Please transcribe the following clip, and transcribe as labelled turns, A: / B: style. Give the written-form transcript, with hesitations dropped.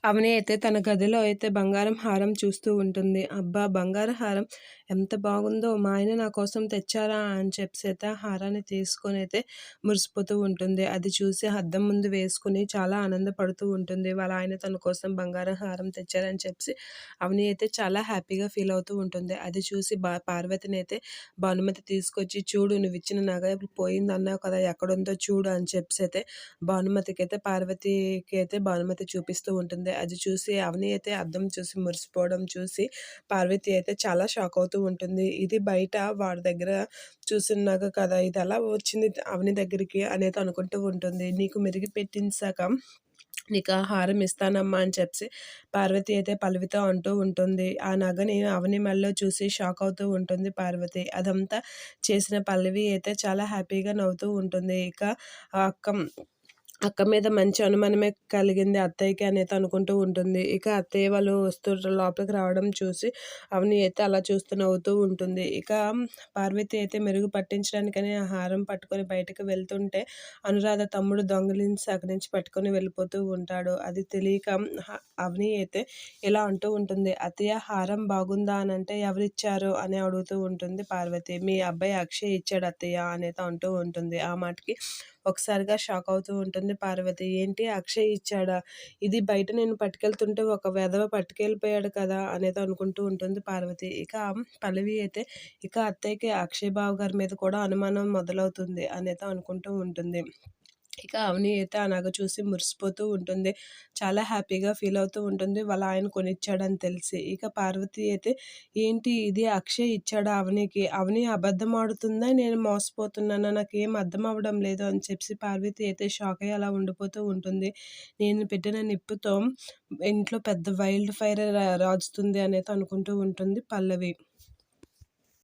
A: అవని అయితే తన గదిలో అయితే బంగారం హారం చూస్తూ ఉంటుంది. అబ్బా! బంగారు హారం ఎంత బాగుందో! మా ఆయన నా కోసం తెచ్చారా అని చెప్పేసైతే ఆ హారాన్ని తీసుకొనైతే మురిసిపోతూ ఉంటుంది. అది చూసి అద్దం ముందు వేసుకొని చాలా ఆనందపడుతూ ఉంటుంది. వాళ్ళ ఆయన తన కోసం బంగారం హారం తెచ్చారని చెప్పేసి అవని అయితే చాలా హ్యాపీగా ఫీల్ అవుతూ ఉంటుంది. అది చూసి పార్వతినైతే భానుమతి తీసుకొచ్చి చూడు నువ్విచ్చిన నగ పోయిందన్నావు కదా! ఎక్కడుందో చూడు అని చెప్పేసైతే భానుమతి చూపిస్తూ ఉంటుంది. అది చూసి అవని అయితే అద్దం చూసి మురిసిపోవడం చూసి పార్వతి అయితే చాలా షాక్ అవుతూ ఉంటుంది. ఇది బయట వాడి దగ్గర చూసిన నగ కదా! ఇదెలా వచ్చింది అవని దగ్గరికి అనేది అనుకుంటూ ఉంటుంది. నీకు మెరుగు పెట్టించాక నీకు ఆ హారం ఇస్తానమ్మా అని చెప్పి పార్వతి అయితే పల్లవితో అంటూ ఉంటుంది. ఆ నగని అవని మెడలో చూసి షాక్ అవుతూ ఉంటుంది పార్వతి. అదంతా చేసిన పల్లవి అయితే చాలా హ్యాపీగా నవ్వుతూ ఉంటుంది. ఇక ఆ అక్క మీద మంచి అనుమానమే కలిగింది అత్తయ్యకి అనేది అనుకుంటూ ఉంటుంది. ఇక అత్తయ్య వాళ్ళు లోపలికి రావడం చూసి అవని అయితే అలా చూస్తూ నవ్వుతూ ఉంటుంది. ఇక పార్వతి అయితే మెరుగు పట్టించడానికని ఆ హారం పట్టుకొని బయటకు వెళ్తుంటే అనురాధ తమ్ముడు దొంగిలించి అక్కడి నుంచి పట్టుకొని వెళ్ళిపోతూ ఉంటాడు. అది తెలియక అవని అయితే ఇలా అంటూ ఉంటుంది. అత్తయ్య హారం బాగుందా అని అంటే ఎవరిచ్చారు అని అడుగుతూ ఉంటుంది పార్వతి. మీ అబ్బాయి అక్షయ్ ఇచ్చాడు అత్తయ్య అనేది అంటూ ఉంటుంది. ఆ మాటకి ఒకసారిగా షాక్ అవుతూ ఉంటుంది పార్వతి. ఏంటి అక్షయ్ ఇచ్చాడా? ఇది బయట నేను పట్టుకెళ్తుంటే ఒక వెధవ పట్టుకెళ్ళిపోయాడు కదా! అనేది అనుకుంటూ ఉంటుంది పార్వతి. ఇక పల్లవి అయితే ఇక అత్తయ్యకి అక్షయ్ బావ గారి మీద కూడా అనుమానం మొదలవుతుంది అనేది అనుకుంటూ ఉంటుంది. ఇక అవని అయితే ఆ నగ చూసి మురిసిపోతూ ఉంటుంది. చాలా హ్యాపీగా ఫీల్ అవుతూ ఉంటుంది. వాళ్ళ ఆయన కొనిచ్చాడని తెలిసి. ఇక పార్వతి అయితే ఏంటి ఇది అక్షయ్ ఇచ్చాడా అవనికి? అవని అబద్ధం ఆడుతుందా? నేను మోసపోతున్నానా? నాకేం అర్థం అవ్వడం లేదు అని చెప్పి పార్వతి అయితే షాక్ అయ్యి అలా ఉండిపోతూ ఉంటుంది. నేను పెట్టిన నిప్పుతో ఇంట్లో పెద్ద వైల్డ్ ఫైర్ రాజుతుంది అనేది అనుకుంటూ ఉంటుంది పల్లవి.